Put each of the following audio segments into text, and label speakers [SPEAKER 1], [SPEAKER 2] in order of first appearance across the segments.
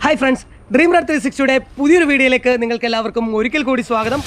[SPEAKER 1] Hi friends, dream റഡ് 360യുടെ പുതിയൊരു വീഡിയോയിലേക്ക് നിങ്ങൾക്ക് എല്ലാവർക്കും ഒരിക്കൽ കൂടി സ്വാഗതം.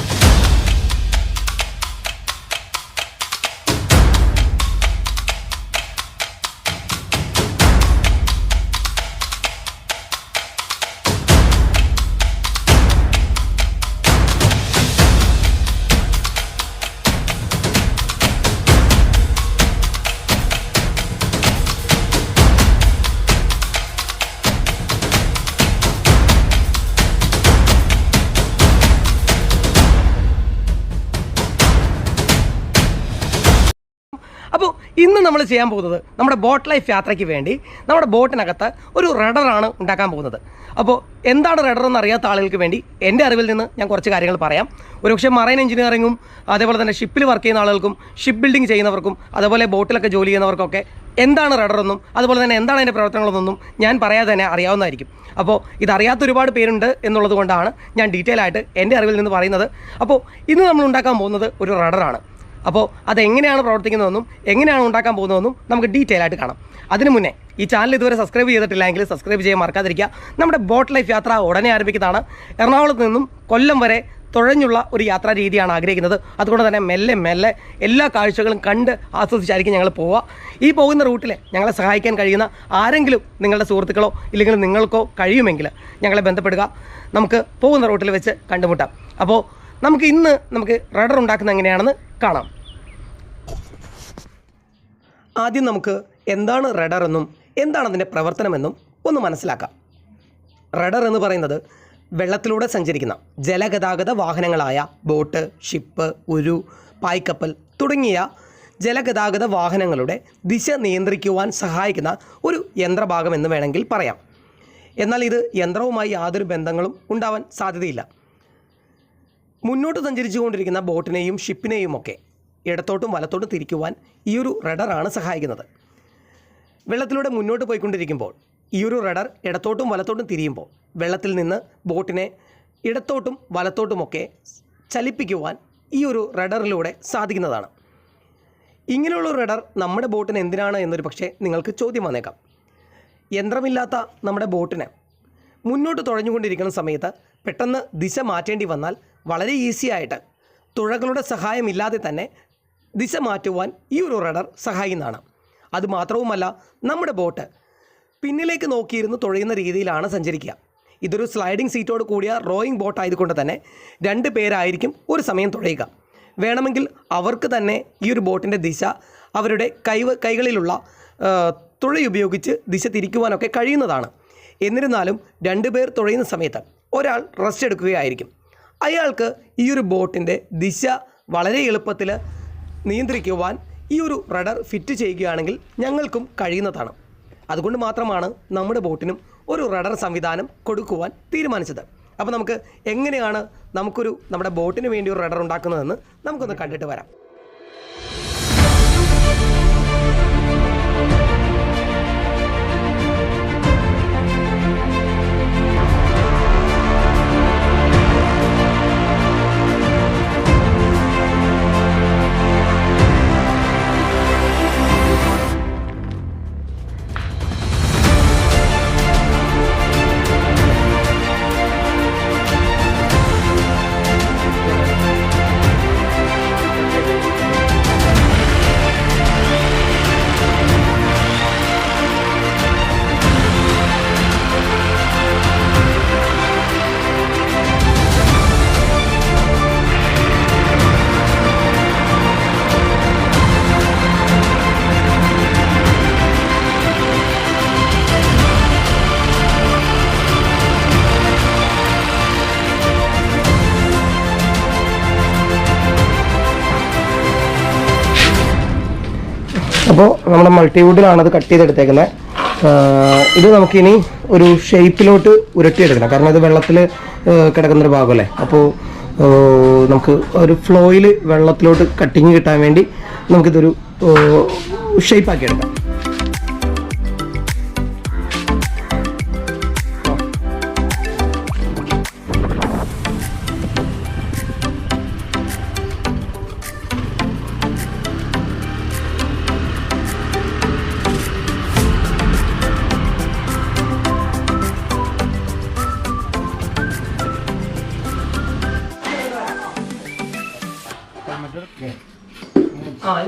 [SPEAKER 1] അപ്പോൾ ഇന്ന് നമ്മൾ ചെയ്യാൻ പോകുന്നത് നമ്മുടെ ബോട്ട് ലൈഫ് യാത്രയ്ക്ക് വേണ്ടി നമ്മുടെ ബോട്ടിനകത്ത് ഒരു റഡറാണ് ഉണ്ടാക്കാൻ പോകുന്നത്. അപ്പോൾ എന്താണ് റഡർ എന്ന് അറിയാത്ത ആളുകൾക്ക് വേണ്ടി എൻ്റെ അറിവിൽ നിന്ന് ഞാൻ കുറച്ച് കാര്യങ്ങൾ പറയാം. ഒരുപക്ഷെ മറൈൻ എഞ്ചിനീയറിങ്ങും അതേപോലെ തന്നെ ഷിപ്പിൽ വർക്ക് ചെയ്യുന്ന ആളുകൾക്കും ഷിപ്പ് ബിൽഡിംഗ് ചെയ്യുന്നവർക്കും അതുപോലെ ബോട്ടിലൊക്കെ ജോലി ചെയ്യുന്നവർക്കൊക്കെ എന്താണ് റഡറെന്നും അതുപോലെ തന്നെ എന്താണ് അതിൻ്റെ പ്രവർത്തനങ്ങളെന്നൊന്നും ഞാൻ പറയാതെ തന്നെ അറിയാവുന്നതായിരിക്കും. അപ്പോൾ ഇതറിയാത്ത ഒരുപാട് പേരുണ്ട് എന്നുള്ളത് കൊണ്ടാണ് ഞാൻ ഡീറ്റെയിൽ ആയിട്ട് എൻ്റെ അറിവിൽ നിന്ന് പറയുന്നത്. അപ്പോൾ ഇന്ന് നമ്മൾ ഉണ്ടാക്കാൻ പോകുന്നത് ഒരു റഡറാണ്. അപ്പോൾ അതെങ്ങനെയാണ് പ്രവർത്തിക്കുന്നതെന്നും എങ്ങനെയാണ് ഉണ്ടാക്കാൻ പോകുന്നതെന്നും നമുക്ക് ഡീറ്റെയിൽ ആയിട്ട് കാണാം. അതിനു മുന്നേ ഈ ചാനൽ ഇതുവരെ സബ്സ്ക്രൈബ് ചെയ്തിട്ടില്ലെങ്കിൽ സബ്സ്ക്രൈബ് ചെയ്യാൻ മറക്കാതിരിക്കുക. നമ്മുടെ ബോട്ട് ലൈഫ് യാത്ര ഉടനെ ആരംഭിക്കുന്നതാണ്. എറണാകുളത്ത് നിന്നും കൊല്ലം വരെ തുഴഞ്ഞുള്ള ഒരു യാത്രാ രീതിയാണ് ആഗ്രഹിക്കുന്നത്. അതുകൊണ്ട് തന്നെ മെല്ലെ മെല്ലെ എല്ലാ കാഴ്ചകളും കണ്ട് ആസ്വദിച്ചായിരിക്കും ഞങ്ങൾ പോവുക. ഈ പോകുന്ന റൂട്ടിൽ ഞങ്ങളെ സഹായിക്കാൻ കഴിയുന്ന ആരെങ്കിലും നിങ്ങളുടെ സുഹൃത്തുക്കളോ ഇല്ലെങ്കിൽ നിങ്ങൾക്കോ കഴിയുമെങ്കിൽ ഞങ്ങളെ ബന്ധപ്പെടുക. നമുക്ക് പോകുന്ന റൂട്ടിൽ വെച്ച് കണ്ടുമുട്ടാം. അപ്പോൾ നമുക്ക് റഡർ ഉണ്ടാക്കുന്നത് എങ്ങനെയാണെന്ന് കാണാം. ആദ്യം നമുക്ക് എന്താണ് റഡർ എന്നും എന്താണ് അതിൻ്റെ പ്രവർത്തനമെന്നും ഒന്ന് മനസ്സിലാക്കാം. റഡർ എന്ന് പറയുന്നത് വെള്ളത്തിലൂടെ സഞ്ചരിക്കുന്ന ജലഗതാഗത വാഹനങ്ങളായ ബോട്ട്, ഷിപ്പ്, ഉരു, പായ്ക്കപ്പൽ തുടങ്ങിയ ജലഗതാഗത വാഹനങ്ങളുടെ ദിശ നിയന്ത്രിക്കുവാൻ സഹായിക്കുന്ന ഒരു യന്ത്രഭാഗം എന്ന് വേണമെങ്കിൽ പറയാം. എന്നാൽ ഇത് യന്ത്രവുമായി യാതൊരു ബന്ധങ്ങളും ഉണ്ടാവാൻ സാധ്യതയില്ല. മുന്നോട്ട് സഞ്ചരിച്ചു കൊണ്ടിരിക്കുന്ന ബോട്ടിനെയും ഷിപ്പിനെയും ഒക്കെ ഇടത്തോട്ടും വലത്തോട്ടും തിരിക്കുവാൻ ഈ ഒരു റഡറാണ് സഹായിക്കുന്നത്. വെള്ളത്തിലൂടെ മുന്നോട്ട് പോയിക്കൊണ്ടിരിക്കുമ്പോൾ ഈ ഒരു റഡർ ഇടത്തോട്ടും വലത്തോട്ടും തിരിയുമ്പോൾ വെള്ളത്തിൽ നിന്ന് ബോട്ടിനെ ഇടത്തോട്ടും വലത്തോട്ടുമൊക്കെ ചലിപ്പിക്കുവാൻ ഈ ഒരു റഡറിലൂടെ സാധിക്കുന്നതാണ്. ഇങ്ങനെയുള്ള റഡർ നമ്മുടെ ബോട്ടിന് എന്തിനാണ് എന്നൊരു പക്ഷേ നിങ്ങൾക്ക് ചോദ്യം വന്നേക്കാം. യന്ത്രമില്ലാത്ത നമ്മുടെ ബോട്ടിന് മുന്നോട്ട് തുഴഞ്ഞുകൊണ്ടിരിക്കുന്ന സമയത്ത് പെട്ടെന്ന് ദിശ മാറ്റേണ്ടി വന്നാൽ വളരെ ഈസി ആയിട്ട് തുഴകളുടെ സഹായമില്ലാതെ തന്നെ ദിശ മാറ്റുവാൻ ഈ ഒരു റഡർ സഹായിക്കുന്നതാണ്. അതുമാത്രവുമല്ല, നമ്മുടെ ബോട്ട് പിന്നിലേക്ക് നോക്കിയിരുന്ന് തുഴയുന്ന രീതിയിലാണ് സഞ്ചരിക്കുക. ഇതൊരു സ്ലൈഡിംഗ് സീറ്റോട് കൂടിയ റോയിങ് ബോട്ട് ആയതുകൊണ്ട് തന്നെ 2 പേരായിരിക്കും ഒരു സമയം തുഴയുക. വേണമെങ്കിൽ അവർക്ക് തന്നെ ഈ ഒരു ബോട്ടിൻ്റെ ദിശ അവരുടെ കൈകളിലുള്ള തുഴയുപയോഗിച്ച് ദിശ തിരിക്കുവാനൊക്കെ കഴിയുന്നതാണ്. എന്നിരുന്നാലും 2 പേർ തുഴയുന്ന സമയത്ത് ഒരാൾ റെസ്റ്റ് എടുക്കുകയായിരിക്കും. അയാൾക്ക് ഈ ഒരു ബോട്ടിൻ്റെ ദിശ വളരെ എളുപ്പത്തിൽ നിയന്ത്രിക്കുവാൻ ഈ ഒരു റഡർ ഫിറ്റ് ചെയ്യുകയാണെങ്കിൽ ഞങ്ങൾക്കും കഴിയുന്നതാണ്. അതുകൊണ്ട് മാത്രമാണ് നമ്മുടെ ബോട്ടിനും ഒരു റഡർ സംവിധാനം കൊടുക്കുവാൻ തീരുമാനിച്ചത്. അപ്പോൾ നമുക്ക് എങ്ങനെയാണ് നമ്മുടെ ബോട്ടിന് വേണ്ടി ഒരു റഡർ ഉണ്ടാക്കുന്നതെന്ന് നമുക്കൊന്ന് കണ്ടിട്ട് വരാം. അപ്പോൾ നമ്മുടെ മൾട്ടിവുഡിലാണ് അത് കട്ട് ചെയ്തെടുത്തേക്കുന്നത്. ഇത് നമുക്കിനി ഒരു ഷേപ്പിലോട്ട് ഉരുട്ടിയെടുക്കണം. കാരണം ഇത് വെള്ളത്തിൽ കിടക്കുന്നൊരു ഭാഗമല്ലേ. അപ്പോൾ നമുക്ക് ഒരു ഫ്ലോയിൽ വെള്ളത്തിലോട്ട് കട്ടിങ് കിട്ടാൻ വേണ്ടി നമുക്കിതൊരു ഷേപ്പാക്കി എടുക്കാം.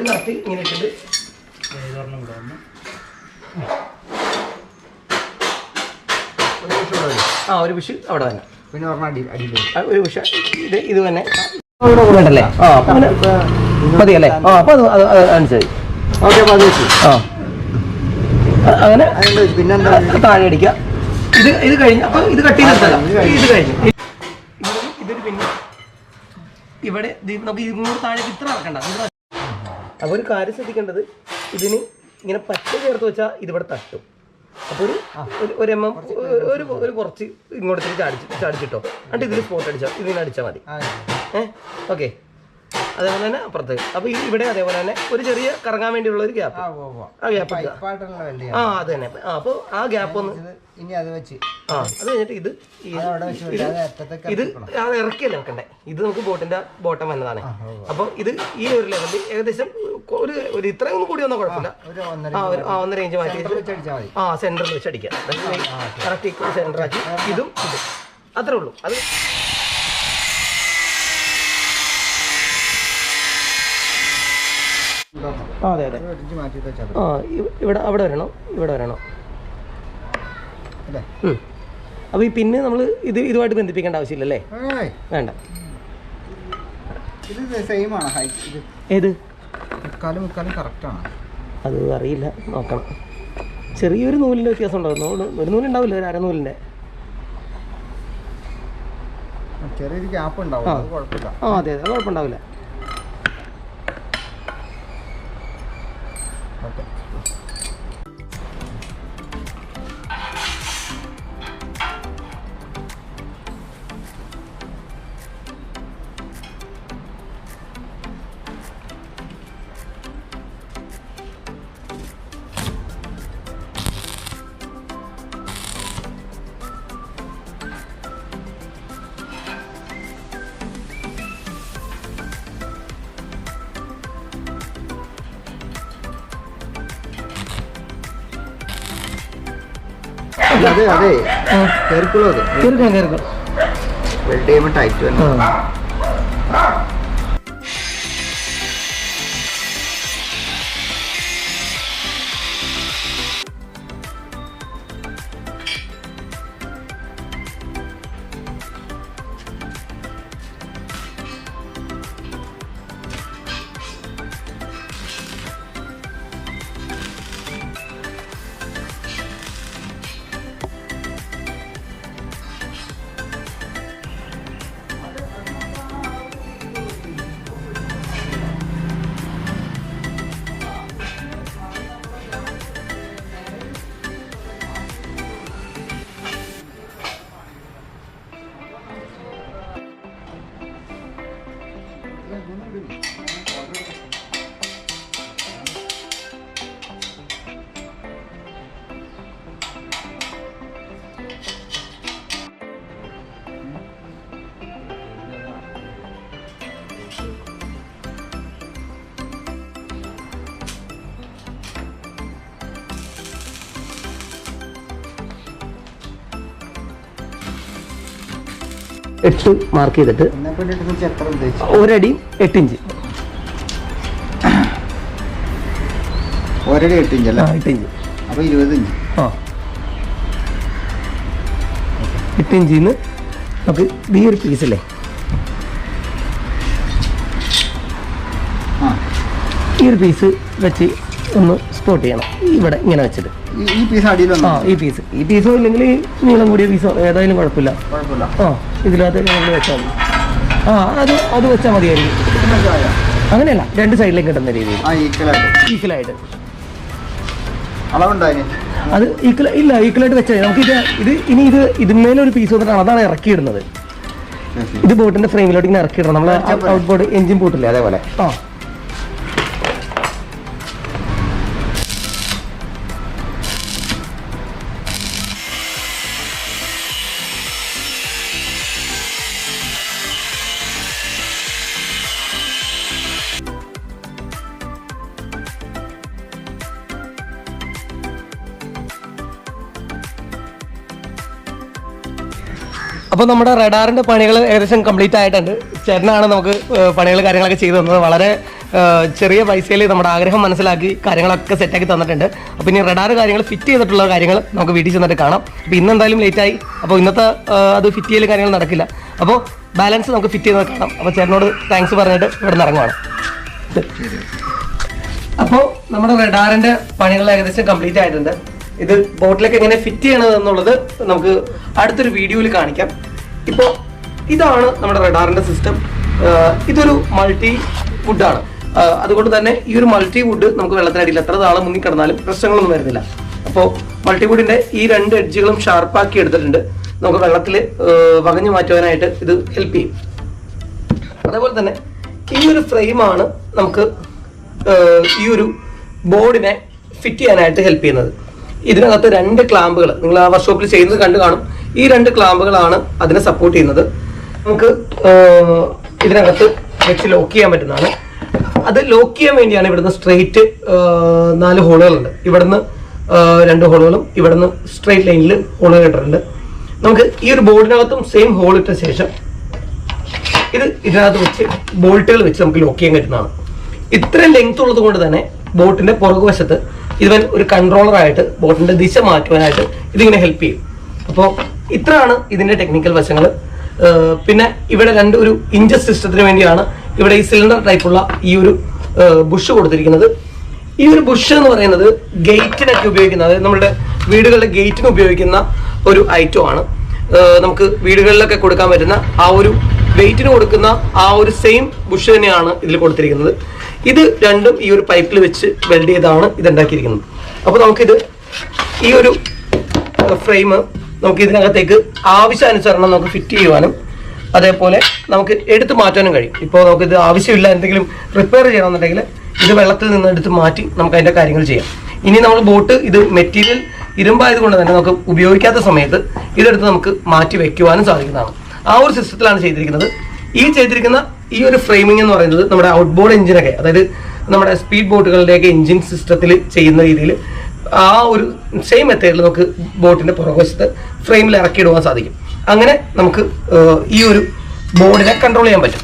[SPEAKER 1] കറക്റ്റ് ഇങ്ങനെ ഇട്ടിട്ട് ഒരു വിഷ് അവിടെ തന്നെ,
[SPEAKER 2] പിന്നെ
[SPEAKER 1] ഒരു വിഷ ഇത് തന്നെ വേണ്ടല്ലേ? ആ അങ്ങനെ മതിയല്ലേ? ആ അപ്പോൾ അത് അനുസരിച്ച്
[SPEAKER 2] ഓക്കെ. അപ്പോൾ അത് വെച്ചു.
[SPEAKER 1] ആ അങ്ങനെ
[SPEAKER 2] പിന്നെന്താ
[SPEAKER 1] താഴെ അടിക്കുക. ഇത് കഴിഞ്ഞ് അപ്പോൾ ഇത് കട്ട് ചെയ്തെടുത്തല്ല, ഇത് കഴിഞ്ഞു. ഇതൊരു പിന്നെ ഇവിടെ നമുക്ക് ഇങ്ങോട്ട് താഴേക്ക് ഇത്ര ഇറക്കണ്ട. അപ്പോൾ ഒരു കാര്യം ശ്രദ്ധിക്കേണ്ടത്, ഇതിന് ഇങ്ങനെ പച്ച ചേർത്ത് വെച്ചാൽ ഇതിവിടെ തട്ടും. അപ്പോൾ ഒരു എം എം ഒരു കുറച്ച് ഇങ്ങോട്ടേക്ക് ചാടിച്ചിട്ടോ, എന്നിട്ട് ഇതിൽ സ്പോട്ട് അടിച്ചാൽ ഇതിന് അടിച്ചാൽ മതി. ഓക്കെ. അതേപോലെ തന്നെ അപ്പുറത്ത്. അപ്പോൾ ഇവിടെ അതേപോലെ തന്നെ ഒരു ചെറിയ കറങ്ങാൻ വേണ്ടിയുള്ള ഒരു ഗ്യാപ്പ്, ആ ഗ്യാപ്പ് അത് തന്നെ. അപ്പോൾ ആ ഗ്യാപ്പ് ഒന്ന്
[SPEAKER 2] ഇനി അത് വെച്ച്
[SPEAKER 1] അത് കഴിഞ്ഞിട്ട് ഇത് അത് ഇറക്കിയല്ലേ വെക്കണ്ടേ? ഇത് നമുക്ക് ബോട്ടിന്റെ ബോട്ടം വന്നതാണ്. അപ്പോൾ ഇത് ഈ ഒരു ലെവലിൽ ഏകദേശം ഒരു ഇത്രയും ഒന്നും കൂടി വന്നാൽ കുഴപ്പമില്ല. 1.5 ഇഞ്ച് മാറ്റി സെന്ററിൽ വെച്ച് അടിക്കാം. കറക്റ്റ് സെന്റർ ആക്കി ഇതും അത്രേ ഉള്ളൂ. അത് അതെ അതെ. ഇവിടെ അവിടെ വരണം, ഇവിടെ വരണം. അപ്പോൾ ഈ പിന്നെ നമ്മൾ ഇതുമായിട്ട് ബന്ധിപ്പിക്കേണ്ട ആവശ്യമില്ലല്ലേ? വേണ്ട. ഏത് അത് അറിയില്ല, നോക്കണം. ചെറിയൊരു നൂലിൻ്റെ വ്യത്യാസം ഉണ്ടാവും. ഒരു നൂലുണ്ടാവില്ല, ഒരു അരനൂലിൻ്റെ
[SPEAKER 2] ചെറിയൊരു ഗ്യാപ്പ് ഉണ്ടാവും.
[SPEAKER 1] അതെ അതെ, കുഴപ്പമുണ്ടാവില്ല.
[SPEAKER 2] അതെ അതെ, കേൾക്കുള്ളൂ. അത് കേൾക്കും. വെൽഡ് ചെയ്യുമ്പോൾ ടൈറ്റ് വന്നു.
[SPEAKER 1] എട്ട് മാർക്ക് ചെയ്തിട്ട് 1 അടി 8 ഇഞ്ച്.
[SPEAKER 2] 1 അടി 8 ഇഞ്ച് അല്ലേ? 8 ഇഞ്ച്. അപ്പോൾ 20 ഇഞ്ച്.
[SPEAKER 1] 8 ഇഞ്ചിൽ നിന്ന് നമുക്ക് ഈ ഒരു പീസല്ലേ, ഈ ഒരു പീസ് വെച്ച് ഒന്ന് സ്പോട്ട് ചെയ്യണം. ഇവിടെ ഇങ്ങനെ വെച്ചിട്ട്
[SPEAKER 2] ഈ പീസ് അടിയിൽ
[SPEAKER 1] ഈ പീസോ ഇല്ലെങ്കിൽ നീളം കൂടിയ പീസോ ഏതായാലും കുഴപ്പമില്ല. ഇതിനകത്ത് നിങ്ങൾ വെച്ചാൽ മതി. അത് വെച്ചാൽ മതിയായിരിക്കും. അങ്ങനെയല്ല, 2 സൈഡിലേക്ക് കിട്ടുന്ന രീതിയിൽ ഈക്വലായിട്ട്. അത് ഈക്വലായിട്ട് വെച്ചാൽ നമുക്ക് ഇതിന്മേലൊരു പീസ് വന്നിട്ടാണ് അതാണ് ഇറക്കിയിടുന്നത്. ഇത് ബോട്ടിന്റെ ഫ്രെയിമിലോട്ട് ഇങ്ങനെ ഇറക്കിയിടണം. നമ്മൾ ഔട്ട് ബോർഡ് എഞ്ചിൻ പൂട്ടില്ലേ, അതേപോലെ. അപ്പോൾ നമ്മുടെ റഡാറിൻ്റെ പണികൾ ഏകദേശം കംപ്ലീറ്റ് ആയിട്ടുണ്ട്. ചേട്ടനാണ് നമുക്ക് പണികൾ കാര്യങ്ങളൊക്കെ ചെയ്തു തന്നത്. വളരെ ചെറിയ പൈസയിൽ നമ്മുടെ ആഗ്രഹം മനസ്സിലാക്കി കാര്യങ്ങളൊക്കെ സെറ്റാക്കി തന്നിട്ടുണ്ട്. അപ്പോൾ ഇനി റഡാർ കാര്യങ്ങൾ ഫിറ്റ് ചെയ്തിട്ടുള്ള കാര്യങ്ങൾ നമുക്ക് വീട്ടിൽ ചെന്നിട്ട് കാണാം. അപ്പോൾ ഇന്ന് എന്തായാലും ലേറ്റായി, അപ്പോൾ ഇന്നത്തെ അത് ഫിറ്റ് ചെയ്യൽ കാര്യങ്ങൾ നടക്കില്ല. അപ്പോൾ ബാലൻസ് നമുക്ക് ഫിറ്റ് ചെയ്ത് കാണാം. അപ്പോൾ ചേട്ടനോട് താങ്ക്സ് പറഞ്ഞിട്ട് ഇവിടെ നിന്ന് ഇറങ്ങുവാണ്. അപ്പോൾ നമ്മുടെ റഡാറിൻ്റെ പണികൾ ഏകദേശം കംപ്ലീറ്റ് ആയിട്ടുണ്ട്. ഇത് ബോട്ടിലേക്ക് എങ്ങനെ ഫിറ്റ് ചെയ്യണത് എന്നുള്ളത് നമുക്ക് അടുത്തൊരു വീഡിയോയിൽ കാണിക്കാം. ഇപ്പോൾ ഇതാണ് നമ്മുടെ റഡാറിൻ്റെ സിസ്റ്റം. ഇതൊരു മൾട്ടി വുഡാണ്. അതുകൊണ്ട് തന്നെ ഈ ഒരു മൾട്ടി വുഡ് നമുക്ക് വെള്ളത്തിനടിയിൽ എത്ര നാളെ മുന്നിൽ കിടന്നാലും പ്രശ്നങ്ങളൊന്നും വരുന്നില്ല. അപ്പോൾ മൾട്ടിവുഡിൻ്റെ ഈ 2 എഡ്ജുകളും ഷാർപ്പാക്കി എടുത്തിട്ടുണ്ട്. നമുക്ക് വെള്ളത്തിൽ വകഞ്ഞു മാറ്റുവാനായിട്ട് ഇത് ഹെൽപ്പ് ചെയ്യും. അതേപോലെ തന്നെ ഈ ഒരു ഫ്രെയിമാണ് നമുക്ക് ഈ ഒരു ബോർഡിനെ ഫിറ്റ് ചെയ്യാനായിട്ട് ഹെൽപ്പ് ചെയ്യുന്നത്. ഇതിനകത്ത് 2 ക്ലാമ്പുകൾ നിങ്ങൾ ആ വർക്ക്ഷോപ്പിൽ ചെയ്യുന്നത് കണ്ടു കാണും. ഈ 2 ക്ലാമ്പുകളാണ് അതിനെ സപ്പോർട്ട് ചെയ്യുന്നത്. നമുക്ക് ഇതിനകത്ത് വെച്ച് ലോക്ക് ചെയ്യാൻ പറ്റുന്നതാണ്. അത് ലോക്ക് ചെയ്യാൻ വേണ്ടിയാണ് ഇവിടുന്ന് സ്ട്രെയിറ്റ് 4 ഹോളുകളുണ്ട്. ഇവിടുന്ന് 2 ഹോളുകളും ഇവിടുന്ന് സ്ട്രെയിറ്റ് ലൈനിൽ ഹോളുകൾ ഇട്ടിട്ടുണ്ട്. നമുക്ക് ഈ ഒരു ബോർഡിനകത്തും സെയിം ഹോൾ ഇട്ട ശേഷം ഇതിനകത്ത് വെച്ച് ബോൾട്ടുകൾ വെച്ച് നമുക്ക് ലോക്ക് ചെയ്യാൻ പറ്റുന്നതാണ്. ഇത്രയും ലെങ്ത് ഉള്ളത് കൊണ്ട് തന്നെ ബോട്ടിന്റെ പുറകുവശത്ത് ഇവൻ ഒരു കൺട്രോളറായിട്ട് ബോട്ടിന്റെ ദിശ മാറ്റുവാനായിട്ട് ഇതിങ്ങനെ ഹെൽപ്പ് ചെയ്യും. അപ്പോൾ ഇത്രയാണ് ഇതിന്റെ ടെക്നിക്കൽ വശങ്ങൾ. പിന്നെ ഇവിടെ ഒരു ഇഞ്ചസ് സിസ്റ്റത്തിന് വേണ്ടിയാണ് ഇവിടെ ഈ സിലിണ്ടർ ടൈപ്പുള്ള ഈ ഒരു ബുഷ് കൊടുത്തിരിക്കുന്നത്. ഈ ഒരു ബുഷ് എന്ന് പറയുന്നത് ഗേറ്റിനൊക്കെ ഉപയോഗിക്കുന്ന, അതായത് നമ്മുടെ വീടുകളുടെ ഗേറ്റിന് ഉപയോഗിക്കുന്ന ഒരു ഐറ്റമാണ്. നമുക്ക് വീടുകളിലൊക്കെ കൊടുക്കാൻ പറ്റുന്ന ആ ഒരു വെയിറ്റിന് കൊടുക്കുന്ന ആ ഒരു സെയിം ബുഷ് തന്നെയാണ് ഇതിൽ കൊടുത്തിരിക്കുന്നത്. ഇത് രണ്ടും ഈ ഒരു പൈപ്പിൽ വെച്ച് വെൽഡ് ചെയ്താണ് ഇതുണ്ടാക്കിയിരിക്കുന്നത്. അപ്പോൾ നമുക്കിത് ഈ ഒരു ഫ്രെയിം നമുക്ക് ഇതിനകത്തേക്ക് ആവശ്യാനുസരണം നമുക്ക് ഫിറ്റ് ചെയ്യുവാനും അതേപോലെ നമുക്ക് എടുത്ത് മാറ്റാനും കഴിയും. ഇപ്പോൾ നമുക്കിത് ആവശ്യമില്ല, എന്തെങ്കിലും റിപ്പയർ ചെയ്യണമെന്നുണ്ടെങ്കിൽ ഇത് വെള്ളത്തിൽ നിന്ന് എടുത്ത് മാറ്റി നമുക്ക് അതിൻ്റെ കാര്യങ്ങൾ ചെയ്യാം. ഇനി നമ്മൾ ബോട്ട് ഇത് മെറ്റീരിയൽ ഇരുമ്പായത് കൊണ്ട് തന്നെ നമുക്ക് ഉപയോഗിക്കാത്ത സമയത്ത് ഇതെടുത്ത് നമുക്ക് മാറ്റി വെക്കുവാനും സാധിക്കുന്നതാണ്. ആ ഒരു സിസ്റ്റത്തിലാണ് ചെയ്തിരിക്കുന്നത്. ചെയ്തിരിക്കുന്ന ഈ ഒരു ഫ്രെയിമിംഗ് എന്ന് പറയുന്നത് നമ്മുടെ ഔട്ട്ബോർഡ് എഞ്ചിനൊക്കെ, അതായത് നമ്മുടെ സ്പീഡ് ബോട്ടുകളുടെയൊക്കെ എഞ്ചിൻ സിസ്റ്റത്തിൽ ചെയ്യുന്ന രീതിയിൽ ആ ഒരു സെയിം മെത്തേഡിൽ നമുക്ക് ബോട്ടിന്റെ പുറകുവശത്ത് ഫ്രെയിമിൽ ഇറക്കിയിടുവാൻ സാധിക്കും. അങ്ങനെ നമുക്ക് ഈ ഒരു ബോർഡിനെ കൺട്രോൾ ചെയ്യാൻ പറ്റും.